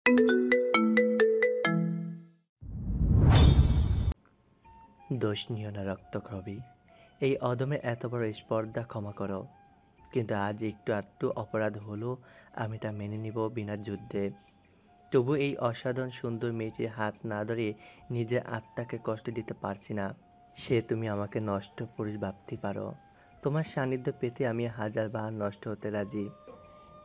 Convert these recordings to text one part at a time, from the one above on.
দোষ নিও না রক্তক্ষবি, এই অদমে এত বড় স্পর্ধা ক্ষমা করো। কিন্তু আজ একটু আধটু অপরাধ হলো, আমি তা মেনে নিব বিনা যুদ্ধে। তবু এই অসাধারণ সুন্দর মেয়েটির হাত না ধরে নিজের আত্মাকে কষ্ট দিতে পারছি না। সে তুমি আমাকে নষ্ট পুরুষ ভাবতে পারো, তোমার সান্নিধ্য পেতে আমি হাজার বার নষ্ট হতে রাজি।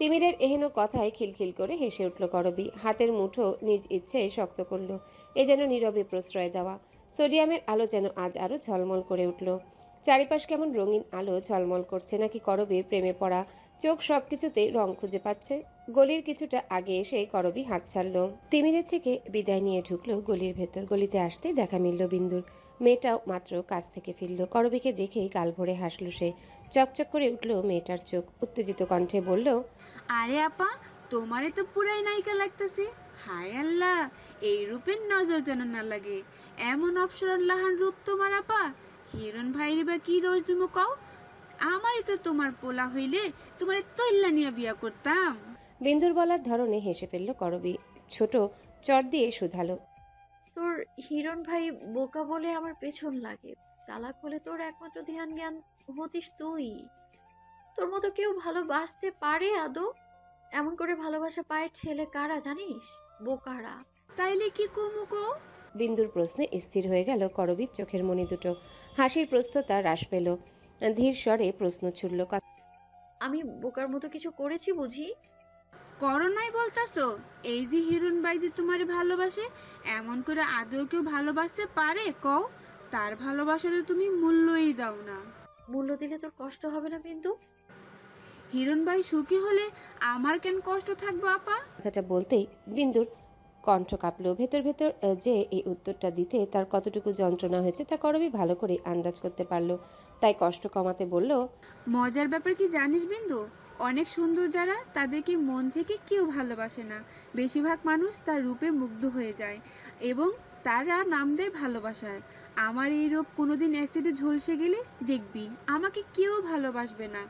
তিমিরের এহেন কথায় খিলখিল করে হেসে উঠল করবী। হাতের মুঠো নিজ ইচ্ছেয় শক্ত করল, এ যেন নীরবে প্রশ্রয় দেওয়া। সোডিয়ামের আলো যেন আজ আরো ঝলমল করে উঠল। চারিপাশ কেমন রঙিন আলো ঝলমল করছে, নাকি করবীর প্রেমে পড়া চোখ সবকিছুতেই রং খুঁজে পাচ্ছে। গলির কিছুটা আগে এসে করবী হাত ছাড়ল, তিমিরের থেকে বিদায় নিয়ে ঢুকলো গলির ভেতর। গলিতে আসতে দেখা মিলল বিন্দুর। মেয়েটাও মাত্র কাছ থেকে ফিরল। করবীকে দেখেই গাল ভরে হাসল সে। চকচক করে উঠল মেয়েটার চোখ। উত্তেজিত কণ্ঠে বলল, আরে আপা, তোমারে তো পুরাই নায়িকা লাগতেছে। হায় আল্লাহ, এই রূপের নজর যেন না লাগে। এমন অপসরাল্লাহান রূপ তোমার আপা। হিরণ ভাইরে বা কি দোষ দিমু কও? আমারই তো তোমার পোলা হইলে তোমারে তৈল্লা নিয়ে বিয়া করতাম। বিন্দুর বলার ধরনে হেসে ফেলল করবী। ছোট চর দিয়ে শুধালো, তোর হিরণ ভাই বোকা বলে আমার পেছন লাগে, চালাক হলে তোর একমাত্র ধ্যান জ্ঞান হতিস তুই। তোর মতো কেউ ভালোবাসতে পারে আদৌ? এমন করে ভালোবাসা পায় ছেলে কারা জানিস? বোকারা। তাইলে কি কমু কও? বিন্দুর প্রশ্নে স্থির হয়ে গেল করবীর চোখের মণি দুটো। হাসির প্রস্ততা হ্রাস পেল। ধীর স্বরে প্রশ্ন ছুড়ল, আমি বোকার মতো কিছু করেছি বুঝি? করো নাই বলতাছো? এই যে হিরণ ভাই যে তোমারে ভালোবাসে, এমন করে আদৌ কেউ ভালোবাসতে পারে কও? তার ভালোবাসাতে তুমি মূল্যই দাও না। মূল্য দিলে তোর কষ্ট হবে না বিন্দু? হিরণ ভাই সুখী হলে আমার কেন কষ্ট থাকবো আপা? কথাটা বলতেই বিন্দুর কণ্ঠ কাঁপল। ভেতর ভেতর যে এই উত্তরটা দিতে তার কতটুকু যন্ত্রণা হয়েছে তা করবী ভালো করে আন্দাজ করতে পারল। তাই কষ্ট কমাতে বলল, মজার ব্যাপার কি জানিস বিন্দু? অনেক সুন্দর যারা, তাদেরকে মন থেকে কেউ ভালোবাসে না। বেশিরভাগ মানুষ তার রূপে মুগ্ধ হয়ে যায় এবং তারা নাম দেয় ভালোবাসার। আমার এই রূপ কোনোদিন অ্যাসিডে ঝলসে গেলে দেখবি আমাকে কেউ ভালোবাসবে না।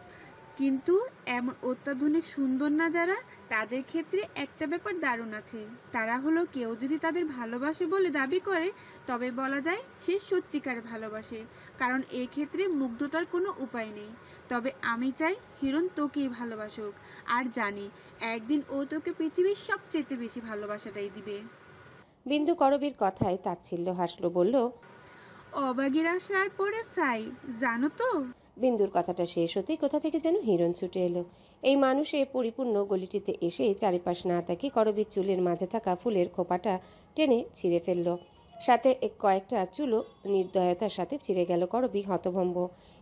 কিন্তু এমন অত্যাধুনিক সুন্দর না যারা, তাদের ক্ষেত্রে একটা ব্যাপার দারুণ আছে। তারা হলো, কেউ যদি তাদের ভালোবাসে বলে দাবি করে, তবে বলা যায় সে সত্যিকার ভালোবাসে, কারণ এই ক্ষেত্রে মুগ্ধতার কোনো উপায় নেই। তবে আমি চাই হিরণ তোকেই ভালোবাসুক, আর জানি একদিন ও তোকে পৃথিবীর সবচেয়ে বেশি ভালোবাসাটাই দিবে। বিন্দু করবীর কথায় তাচ্ছিল্য হাসল, বলল, অবাগের আশায় পড়ে চাই, জানো তো। বিন্দুর কথাটা শেষ হতেই কোথা থেকে যেন হিরণ ছুটে এলো। এই মানুষে পরিপূর্ণ গলিটিতে এসে চারিপাশ না তাকিয়ে করবীর চুলের মাঝে থাকা ফুলের খোপাটা টেনে ছিঁড়ে ফেলল। সাথে কয়েকটা চুলও নির্দয়তার সাথে ছিঁড়ে গেল। করবী হতভম্ব।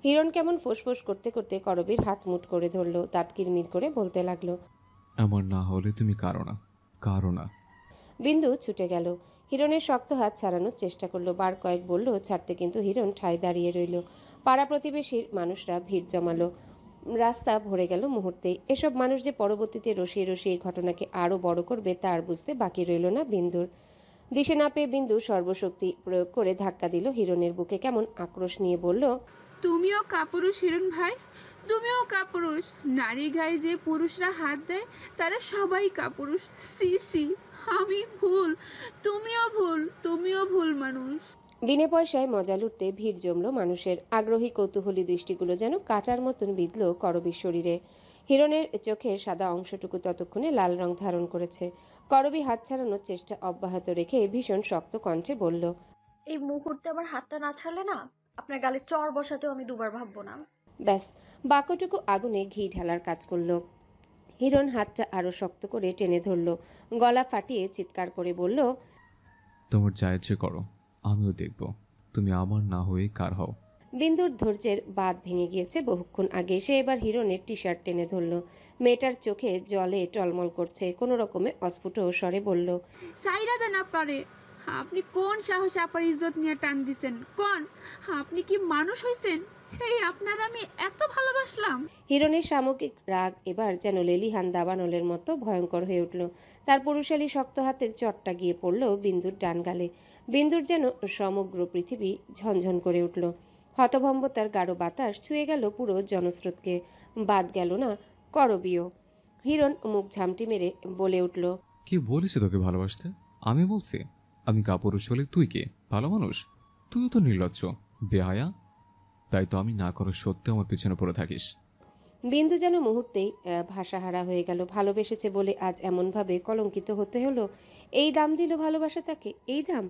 হিরণ কেমন ফোঁসফোঁস করতে করতে করবীর হাত মুঠ করে ধরল। দাঁত কিরমির করে বলতে লাগলো, আমার না হলে তুমি কারো না, কারো না। বিন্দু ছুটে গেল। হিরণের শক্ত হাত ছাড়ানোর চেষ্টা করলো, বার কয়েক বলল ছাড়তে, কিন্তু হিরণ ঠায় দাঁড়িয়ে রইল। পাড়া প্রতিবেশীর মানুষরা ভিড় জমালো। রাস্তা ভরে গেল মুহূর্তেই। এসব মানুষ যে পরবর্তীতে রসিয়ে রসিয়ে এই ঘটনাকে আরও বড় করবে তার বুঝতে বাকি রইল না বিন্দুর। দিশে না পেয়ে বিন্দু সর্বশক্তি প্রয়োগ করে ধাক্কা দিল হিরণের বুকে। কেমন আক্রোশ নিয়ে বলল, তুমিও কাপুরুষ হিরণ ভাই, তুমিও কাপুরুষ। নারী গায়ে যে পুরুষরা হাত দেয় তারা সবাই কাপুরুষ। সি সি, আমি ভুল, তুমিও ভুল, তুমিও ভুল মানুষ। বিনে পয়সায় মজা লুটতে ভিড় জমল মানুষের। আগ্রহী কৌতূহলী দৃষ্টিগুলো যেন কাঁটার মতন বিঁধল করবীর শরীরে। হিরণের চোখের সাদা অংশটুকু ততক্ষণে লাল রং ধারণ করেছে। করবী হাত ছাড়ানোর চেষ্টা অব্যাহত রেখে ভীষণ শক্ত কণ্ঠে বলল, এই মুহূর্তে আমার হাতটা না ছাড়লে না, আপনার গালে চর বসাতেও আমি দুবার ভাববো না। ব্যাস, বাক্যটুকু আগুনে ঘি ঢালার কাজ করল। হিরণ হাতটা আরো শক্ত করে টেনে ধরল। গলা ফাটিয়ে চিৎকার করে বলল, তোমার যা ইচ্ছে করো, আমিও দেখব তুমি আমার না হয়ে কার হও। বিন্দুর ধৈর্যের বাঁধ ভেঙে গিয়েছে বহুক্ষণ আগে। সে এবার হিরণের টি শার্ট টেনে ধরল। মেয়েটার চোখে জলে টলমল করছে। কোনো রকমে অস্ফুট স্বরে বলল, সাইরা দেন আপারে। আপনি কোন সাহসে আপার ইজ্জত নিয়ে টান দিছেন? কোন আপনি কি মানুষ হইছেন? এই আপনার আমি এত ভালোবাসলাম। হিরণের সামগ্রিক রাগ এবার যেন লেলিহান দাবানলের মতো ভয়ঙ্কর হয়ে উঠল। তার পুরুষালী শক্ত হাতের চটটা গিয়ে পড়ল বিন্দুর ডান গালে। বিন্দুর যেন সমগ্র পৃথিবী ঝনঝন করে উঠল। হতভম্বতার গাঢ় বাতাস ছুঁয়ে গেল পুরো জনস্রোতকে। বাদ গেল না করবীও। হিরণ মুখ ঝামটি মেরে বলে উঠল, কি বলেছি তোকে ভালোবাসতে? আমি বলছি? আমি কাপুরুষ হলে তুই কে? ভালো মানুষ? তুইও তো নির্লজ্জ, বেহায়া। তাই তো আমি না করার সত্ত্বেও আমার পিছনে পড়ে থাকিস। বিন্দু যেন মুহূর্তেই ভাষাহারা হয়ে গেল। ভালোবেসেছে বলে আজ এমনভাবে কলঙ্কিত হতে হলো। এই দাম দিল ভালোবাসা তাকে, এই দাম!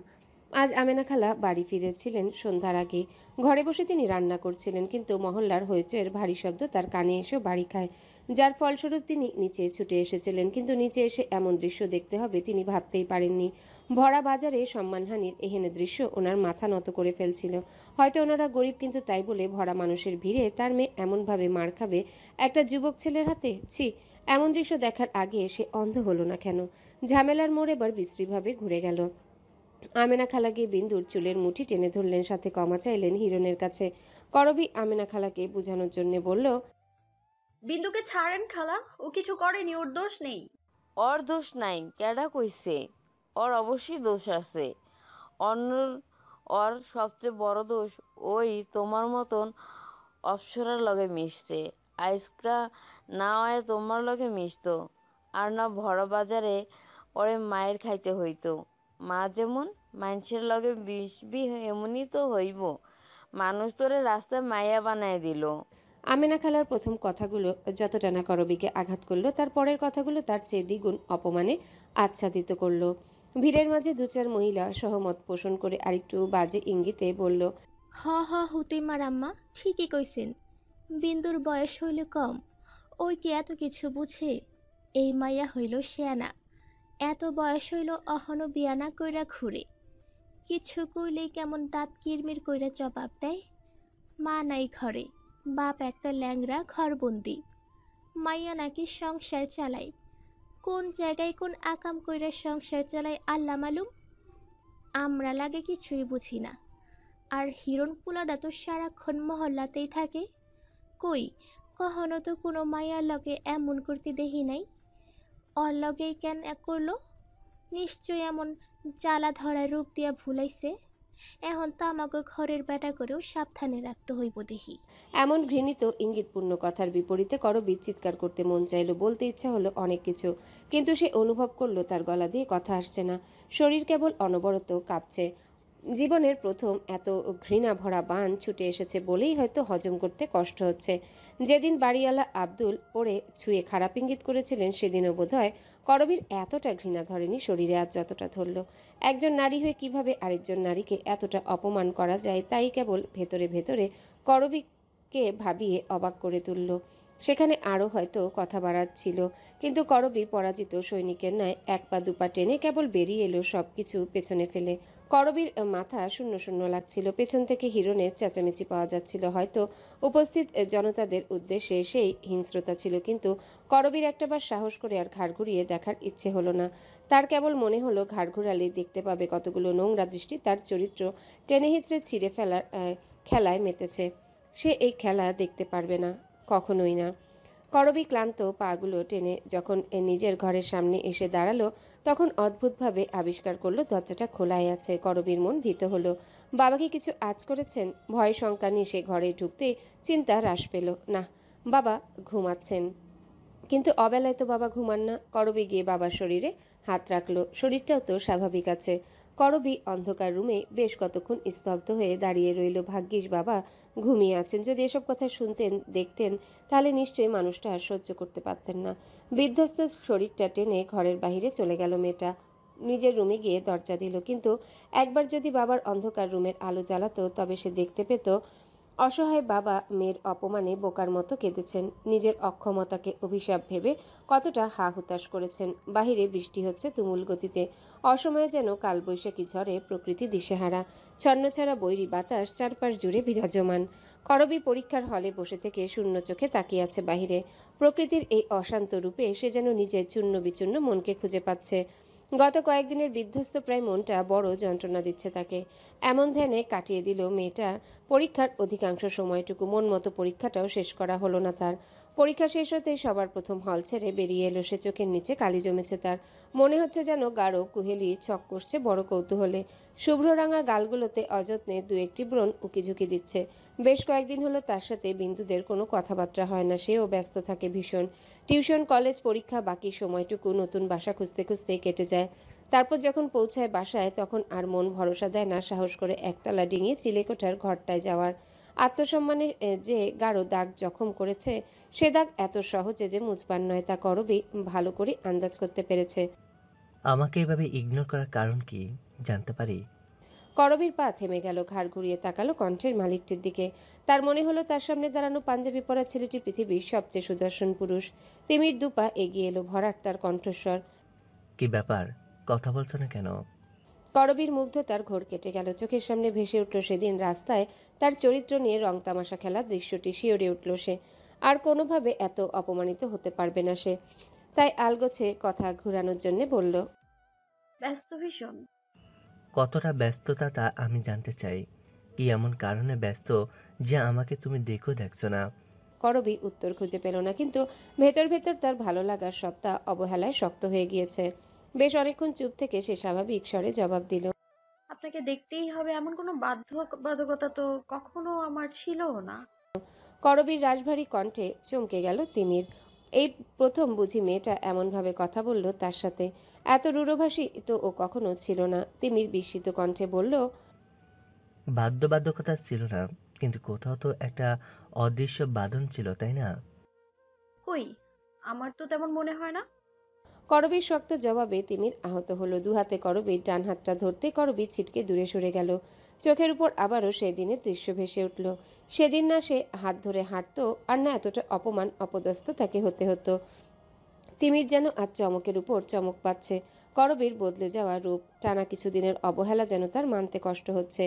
আজ আমেনা খালা বাড়ি ফিরেছিলেন সন্ধ্যার আগে। ঘরে বসে তিনি রান্না করছিলেন, কিন্তু মহল্লার হইচয়ের ভারী শব্দ তার কানে এসেও বাড়ি খায়, যার ফলস্বরূপ তিনি নিচে ছুটে এসেছিলেন। কিন্তু নিচে এসে এমন দৃশ্য দেখতে হবে তিনি ভাবতেই পারেননি। ভরা বাজারে সম্মানহানির এহেন দৃশ্য ওনার মাথা নত করে ফেলছিল। হয়তো ওনারা গরিব, কিন্তু তাই বলে ভরা মানুষের ভিড়ে তার মেয়ে এমনভাবে মার খাবে একটা যুবক ছেলের হাতে? ছি! এমন দৃশ্য দেখার আগে সে অন্ধ হলো না কেন? ঝামেলার মোড় এবার বিশ্রীভাবে ঘুরে গেল। আমেনা খালা গিয়ে বিন্দুর চুলের মুঠি টেনে ধরলেন, সাথে ক্ষমা চাইলেন হিরণের কাছে। করবী আমেনা খালাকে বোঝানোর জন্য বলল, বিন্দুকে ছাড়েন খালা, ও কিছু করেনি, ওর দোষ নেই। ওর দোষ নাই কেডা কইছে? ওর অবশ্যই দোষ আছে। অন্য ওর সবচেয়ে বড় দোষ ওই তোমার মতন অপসরার লগে মিশছে। আইসকা না হয় তোমার লগে মিশতো, আর না ভরা বাজারে ওরে মায়ের খাইতে হইতো। মা যেমন মানুষের লগে মিশবি এমনই তো হইব। মানুষ তোরে রাস্তায় মাইয়া বানায় দিল। আমেনা খালার প্রথম কথাগুলো যতটা না করবীকে আঘাত করলো, তার পরের কথাগুলো তার চেয়ে দ্বিগুণ অপমানে আচ্ছাদিত করলো। ভিড়ের মাঝে দু চার মহিলা সহমত পোষণ করে আরেকটু বাজে ইঙ্গিতে বলল, হতেমার আম্মা ঠিকই কইছেন। বিন্দুর বয়স হইল কম, ওই কি এত কিছু বুঝে? এই মাইয়া হইল শেয়ানা, এত বয়স হইল অহনো বিয়ানা কইরা ঘুরে। কিছু কইলেই কেমন দাঁত কিরমির কইরা জবাব দেয়। মা নাই ঘরে, বাপ একটা ল্যাংরা ঘরবন্দি। মাইয়া নাকি সংসার চালায়, কোন জায়গায় কোন আকাম কইরা সংসার চালায় আল্লাহ মালুম। আমরা লাগে কিছুই বুঝি না। আর হিরণ পোলাটা তো সারাক্ষণ মহল্লাতেই থাকে, কই কখনো তো কোনো মায়ার লগে এমন করতে দেখি নাই। ওর লগেই কেন করলো? নিশ্চয় এমন জ্বালা ধরা রূপ দিয়া ভুলাইছে। এখন তো আমাকে ঘরের বেটা করেও সাবধানে রাখতে হইব দেখি। এমন ঘৃণিত ইঙ্গিতপূর্ণ কথার বিপরীতে করবীর চিৎকার করতে মন চাইল, বলতে ইচ্ছা হলো অনেক কিছু, কিন্তু সে অনুভব করলো তার গলা দিয়ে কথা আসছে না। শরীর কেবল অনবরত কাঁপছে। জীবনের প্রথম এত ঘৃণা ভরা বান ছুটে এসেছে বলেই হয়তো হজম করতে কষ্ট হচ্ছে। যেদিন বাড়িওয়ালা আব্দুল ওরে ছুঁয়ে খারাপ ইঙ্গিত করেছিলেন, সেদিনও বোধহয় করবীর এতটা ঘৃণা ধরেনি শরীরে আজ যতটা ধরল। একজন নারী হয়ে কিভাবে আরেকজন নারীকে এতটা অপমান করা যায়, তাই কেবল ভেতরে ভেতরে করবীকে ভাবিয়ে অবাক করে তুলল। সেখানে আরও হয়তো কথা বাড়াচ্ছিল, কিন্তু করবী পরাজিত সৈনিকের ন্যায় এক পা দুপা টেনে কেবল বেরিয়ে এলো সব কিছু পেছনে ফেলে। করবীর মাথা শূন্য শূন্য লাগছিল। পেছন থেকে হিরণের চেঁচামেচি পাওয়া যাচ্ছিল। হয়তো উপস্থিত জনতাদের উদ্দেশ্যে সেই হিংস্রতা ছিল, কিন্তু করবীর একটাবার সাহস করে আর ঘাড় ঘুরিয়ে দেখার ইচ্ছে হলো না। তার কেবল মনে হলো ঘাড় ঘুরালে দেখতে পাবে কতগুলো নোংরা দৃষ্টি তার চরিত্র টেনে হিচড়ে ছিঁড়ে ফেলার খেলায় মেতেছে। সে এই খেলা দেখতে পারবে না, কখনোই না। করবী ক্লান্ত পাগুলো টেনে যখন নিজের ঘরের সামনে এসে দাঁড়ালো, তখন অদ্ভুতভাবে আবিষ্কার করলো দরজাটা খোলাই আছে। করবীর মন ভীত হলো। বাবাকে কিছু আঁচ করেছেন? ভয় শঙ্কা নিয়ে সে ঘরে ঢুকতে চিন্তা হ্রাস পেল। না, বাবা ঘুমাচ্ছেন। কিন্তু অবেলায় তো বাবা ঘুমান না। করবী গিয়ে বাবার শরীরে হাত রাখলো। শরীরটাও তো স্বাভাবিক আছে। করবী অন্ধকার রুমে বেশ কতক্ষণ স্তব্ধ হয়ে দাঁড়িয়ে রইল। ভাগ্যিস বাবা ঘুমিয়ে আছেন। যদি এসব কথা শুনতেন দেখতেন, তাহলে নিশ্চয়ই মানুষটা আর সহ্য করতে পারতেন না। বিধ্বস্ত শরীরটা টেনে ঘরের বাহিরে চলে গেল মেয়েটা। নিজের রুমে গিয়ে দরজা দিল, কিন্তু একবার যদি বাবার অন্ধকার রুমের আলো জ্বালাতো, তবে সে দেখতে পেত অসহায় বাবা মেয়ের অপমানে বোকার মতো কেঁদেছেন। নিজের অক্ষমতাকে অভিশাপ ভেবে কতটা হা হুতাশ করেছেন। বাহিরে বৃষ্টি হচ্ছে তুমুল গতিতে। অসময়ে যেন কালবৈশাখী ঝড়ে প্রকৃতি দিশেহারা। ছন্নছাড়া বৈরী বাতাস চারপাশ জুড়ে বিরাজমান। করবী পরীক্ষার হলে বসে থেকে শূন্য চোখে তাকিয়ে আছে বাহিরে। প্রকৃতির এই অশান্ত রূপে সে যেন নিজের চূর্ণ বিচূর্ণ মনকে খুঁজে পাচ্ছে। গত কয়েকদিনের বিধ্বস্ত প্রায় মনটা বড় যন্ত্রণা দিচ্ছে তাকে। এমন ধ্যানে কাটিয়ে দিল মেয়েটার পরীক্ষার অধিকাংশ সময়টুকু মন মতো পরীক্ষাটাও শেষ করা হলো না তার। পরীক্ষা শেষ হতেই সবার প্রথম হল ছেড়ে বেরিয়ে এলো সে। চোখের নিচে কালি জমেছে তার। মনে হচ্ছে যেন গাঢ় কুহেলি ছক করছে বড় কৌতূহলে। শুভ্ররাঙা গালগুলোতে অযত্নে দু একটি ব্রণ উকিঝুঁকি দিচ্ছে। বেশ কয়েকদিন হলো তার সাথে বিন্দুদের কোনো কথাবার্তা হয় না। সেও ব্যস্ত থাকে ভীষণ। টিউশন, কলেজ, পরীক্ষা, বাকি সময়টুকু নতুন বাসা খুঁজতে খুঁজতে কেটে যায়। তারপর যখন পৌঁছায় বাসায় তখন আর মন ভরসা দেয় না সাহস করে একতলা ডিঙিয়ে চিলেকোঠার ঘরটায় যাওয়ার। আত্মসম্মানে যে গাঢ় দাগ জখম করেছে সে দাগ এত সহজে যে মুছবার নয় তা করবি ভালো করে আন্দাজ করতে পেরেছে। আমাকে এভাবে ইগনোর করার কারণ কি জানতে পারি? করবীর পা থেমে গেল। ঘাড় ঘুরিয়ে তাকালো কণ্ঠের মালিকটির দিকে। তার মনে হলো তার সামনে দাঁড়ানো পাঞ্জাবি পরা ছেলেটি পৃথিবীর সবচেয়ে সুদর্শন পুরুষ। তিমির দুপা এগিয়ে এলো, ভরাট তার কণ্ঠস্বর। কি ব্যাপার, কথা বলছো না কেন? করবীর মুগ্ধতার ঘোর কেটে গেল। চোখের সামনে ভেসে উঠল সেদিন রাস্তায় তার চরিত্র নিয়ে রং তামাশা খেলার দৃশ্যটি। শিওরে উঠল সে। আর কোনোভাবে এত অপমানিত হতে পারবে না সে। তাই আলগোছে কথা ঘুরানোর জন্য বলল, ব্যস্ত ভীষণ। কতটা ব্যস্ততা তা আমি জানতে চাই। কি এমন কারণে ব্যস্ত যে আমাকে তুমি দেখছো না? করবী উত্তর খুঁজে পেল না, কিন্তু ভেতর ভেতর তার ভালো লাগার সত্তা অবহেলায় শক্ত হয়ে গিয়েছে। বেশ অনেকক্ষণ চুপ থেকে সে স্বাভাবিক স্বরে জবাব দিল, আপনাকে দেখতেই হবে এমন কোনো বাধ্যবাধকতা তো কখনো আমার ছিলও না। করবীর রাশভারী কণ্ঠে চমকে গেল তিমির। এই প্রথম বুঝি মেয়েটা এমনভাবে কথা বলল তার সাথে। এত রূঢ়ভাষী তো ও কখনো ছিল না। তিমির বিস্মিত কণ্ঠে বলল, বাধ্যবাধকতা ছিল না, কিন্তু কোথাও তো একটা অদৃশ্য বাঁধন ছিল, তাই না? কই, আমার তো তেমন মনে হয় না। করবীর শক্ত জবাবে তিমির আহত হলো। দুহাতে করবীর ডান হাতটা ধরতে করবী ছিটকে দূরে সরে গেল। চোখের উপর আবারও সেদিনের দৃশ্য ভেসে উঠল। সেদিন না সে হাত ধরে হাঁটতো, আর না এতটা অপমান অপদস্থ তাকে হতে হতো। তিমির যেন আজ চমকের উপর চমক পাচ্ছে। করবীর বদলে যাওয়া রূপ, টানা কিছুদিনের অবহেলা যেন তার মানতে কষ্ট হচ্ছে।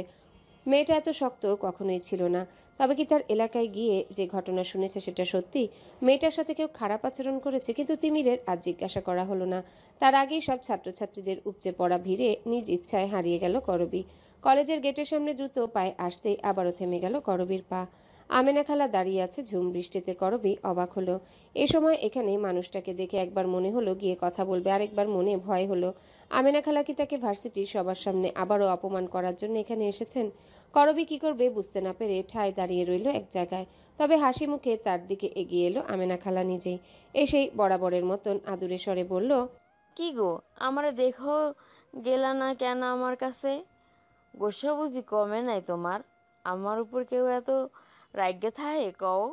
মেয়েটা এত শক্ত কখনোই ছিল না। তবে কি তার এলাকায় গিয়ে যে ঘটনা শুনেছে সেটা সত্যি? মেয়েটার সাথে কেউ খারাপ আচরণ করেছে, কিন্তু তিমিরের আজ জিজ্ঞাসা করা হলো না। তার আগেই সব ছাত্রছাত্রীদের উপচে পড়া ভিড়ে নিজ ইচ্ছায় হারিয়ে গেল করবী। কলেজের গেটের সামনে দ্রুত পায়ে আসতেই আবারও থেমে গেল করবীর পা। আমেনা খালা দাঁড়িয়ে আছে ঝুম বৃষ্টিতে। করবী অবাক হলো। এ সময় এখানে মানুষটাকে দেখে একবার মনে হলো গিয়ে কথা বলবে, আরেকবার মনে ভয় হলো আমেনা খালা কি তাকে ভার্সিটির সবার সামনে আবারও অপমান করার জন্য এখানে এসেছেন। করবী কি করবে বুঝতে না পেরে ঠায় দাঁড়িয়ে রইল এক জায়গায়। তবে হাসি মুখে তার দিকে এগিয়ে এলো আমেনা খালা নিজেই। এসেই বরাবরের মতন আদুরে স্বরে বলল, কি গো, আমারে দেখো গেলা না কেন আমার কাছে? গোসা বুঝি কমে নাই তোমার? আমার উপর কেউ এত রাগ্যে থাকে কও?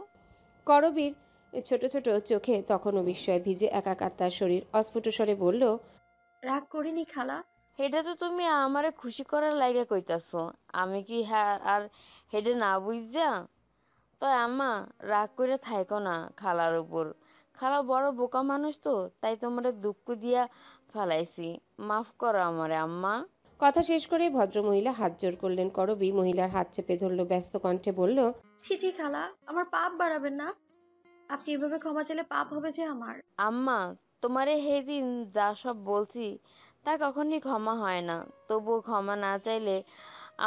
করবীর ছোট ছোট চোখে তখনও বিস্ময় ভিজে একাকার তার শরীর। অস্ফুট স্বরে বলল, রাগ করিনি খালা। হেটা তো তুমি আমারে খুশি করার লাইগা কইতাছো। আমি কি হ্যাঁ আর হেডে না বুঝছা? তো আম্মা, রাগ করে থাইকো না খালার উপর। খালা বড় বোকা মানুষ তো, তাই তোমারে দুঃখ দিয়া ফেলাইছি। মাফ করো আমারে আম্মা। কথা শেষ করে ভদ্রমহিলা হাত জোর করলেন। করবী মহিলার হাত চেপে ধরল, ব্যস্ত কণ্ঠে বলল, ছি ছি খালা, আমার পাপ বাড়াবেন না। আপনি এভাবে ক্ষমা চাইলে পাপ হবে যে আমার। আম্মা, তোমারে সেদিন যা সব বলছি তা কখনই ক্ষমা হয় না। তবুও ক্ষমা না চাইলে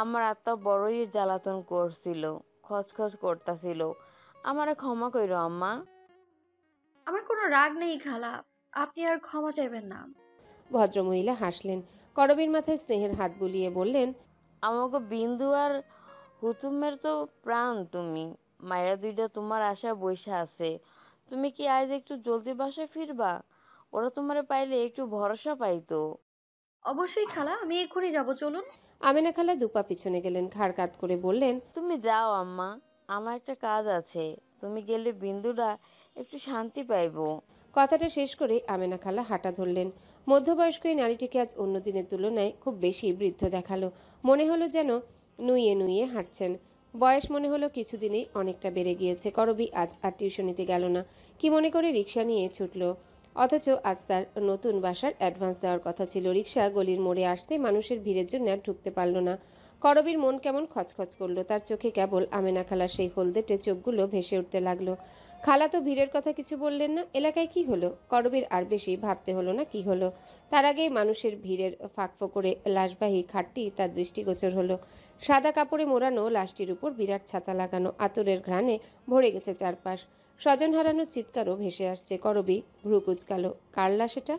আমার আত্মা বড়ই জ্বালাতন করছিল, খচখচ করতাছিল। আমারে ক্ষমা কইরো আম্মা। আমার কোনো রাগ নেই খালা, আপনি আর ক্ষমা চাইবেন না। ভদ্রমহিলা হাসলেন। করবীর মাথায় স্নেহের হাত বুলিয়ে বললেন, আমাকে বিন্দু আর হুতুমের তো প্রাণ তুমি। মায়েরা দুইটা তোমার আশায় বইসা আছে। তুমি কি আজ একটু জলদি বাসায় ফিরবা? ওরা তোমারে পাইলে একটু ভরসা পাইতো। অবশ্যই খালা, আমি এক্ষুনি যাব, চলুন। আমেনা খালা দুপা পিছনে গেলেন। ঘাড় কাত করে বললেন, তুমি যাও আম্মা, আমার একটা কাজ আছে। তুমি গেলে বিন্দুটা একটু শান্তি পাইবো। কথাটা শেষ করে আমেনা খালা হাঁটা ধরলেন। মধ্যবয়স্ক এই নারীটিকে আজ অন্য দিনের তুলনায় খুব বেশি বৃদ্ধ দেখালো। মনে হলো যেন নুইয়ে নুইয়ে হাঁটছেন। বয়স মনে হলো কিছুদিনেই অনেকটা বেড়ে গিয়েছে। করবী আজ আর টিউশনিতে গেল না। কি মনে করে রিক্সা নিয়ে ছুটল। অথচ আজ তার নতুন বাসার অ্যাডভান্স দেওয়ার কথা ছিল। রিক্সা গলির মোড়ে আসতে মানুষের ভিড়ের জন্য আর ঢুকতে পারল না। করবীর মন কেমন খচখচ করলো। তার চোখে কেবল আমেনা খালার সেই হলদেটে চোখগুলো ভেসে উঠতে লাগলো। খালা তো ভিড়ের কথা কিছু বললেন না। এলাকায় কি হলো? করবীর আর বেশি ভাবতে হলো না কি হলো। তার আগেই মানুষের ভিড়ের ফাঁকফোকরে লাশবাহী খাটটি তার দৃষ্টিগোচর হলো। সাদা কাপড়ে মোড়ানো লাশটির উপর বিরাট ছাতা লাগানো, আতরের ঘ্রাণে ভরে গেছে চারপাশ। স্বজন হারানোর চিৎকারও ভেসে আসছে। করবী ভ্রু কুঁচকালো। কার লাশ এটা?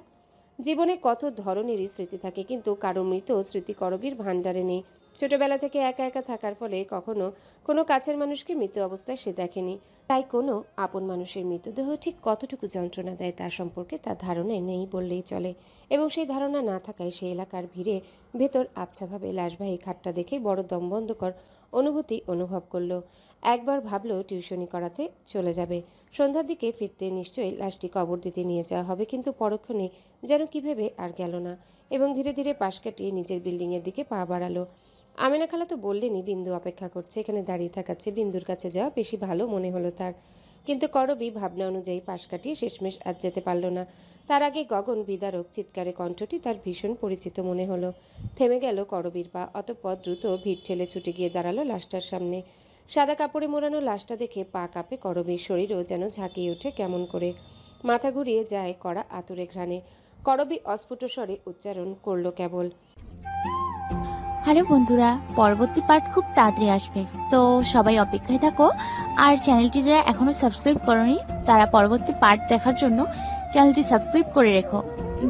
জীবনে কত ধরনেরই স্মৃতি থাকে, কিন্তু কারো মৃত স্মৃতি করবীর ভাণ্ডারে নেই। ছোটবেলা থেকে একা একা থাকার ফলে কখনো কোনো কাছের মানুষকে মৃত অবস্থায় সে দেখেনি। তাই কোনো আপন মানুষের মৃতদেহ ঠিক কতটুকু যন্ত্রণা দেয় তা সম্পর্কে তার ধারণায় নেই বললেই চলে। এবং সেই ধারণা না থাকায় সে এলাকার ভিড়ে ভেতর আবছাভাবে লাশবাহী খাটটা দেখে বড় দমবন্ধকর অনুভূতি অনুভব করলো। একবার ভাবলো টিউশনি করাতে চলে যাবে, সন্ধ্যার দিকে ফিরতে নিশ্চয়ই লাশটি কবর দিতে নিয়ে যাওয়া হবে, কিন্তু পরক্ষণে যেন কি ভেবে আর গেল না এবং ধীরে ধীরে পাশ কাটিয়ে নিজের বিল্ডিংয়ের দিকে পা বাড়ালো। আমেনা খালা তো বললেনই বিন্দু অপেক্ষা করছে, এখানে দাঁড়িয়ে থাকাচ্ছে বিন্দুর কাছে যাওয়া বেশি ভালো মনে হলো তার। কিন্তু করবী ভাবনা অনুযায়ী পাশ কাটিয়ে শেষমেশ আজ যেতে পারল না। তার আগে গগন বিদারক চিৎকারে কণ্ঠটি তার ভীষণ পরিচিত মনে হলো। থেমে গেল করবীর পা। অতঃপর দ্রুত ভিড় ঠেলে ছুটে গিয়ে দাঁড়ালো লাশটার সামনে। সাদা কাপড়ে মোড়ানো লাশটা দেখে পা কাঁপে করবীর, শরীরও যেন ঝাঁকিয়ে ওঠে কেমন করে। মাথা ঘুরিয়ে যায় কড়া আতুরে ঘ্রাণে। করবী অস্ফুট স্বরে উচ্চারণ করলো কেবল, হ্যালো বন্ধুরা, পরবর্তী পার্ট খুব তাড়াতাড়ি আসবে, তো সবাই অপেক্ষায় থাকো। আর চ্যানেলটি যারা এখনো সাবস্ক্রাইব করোনি তারা পরবর্তী পার্ট দেখার জন্য চ্যানেলটি সাবস্ক্রাইব করে রেখো।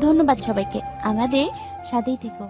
ধন্যবাদ সবাইকে, আমাদের সাথেই থেকো।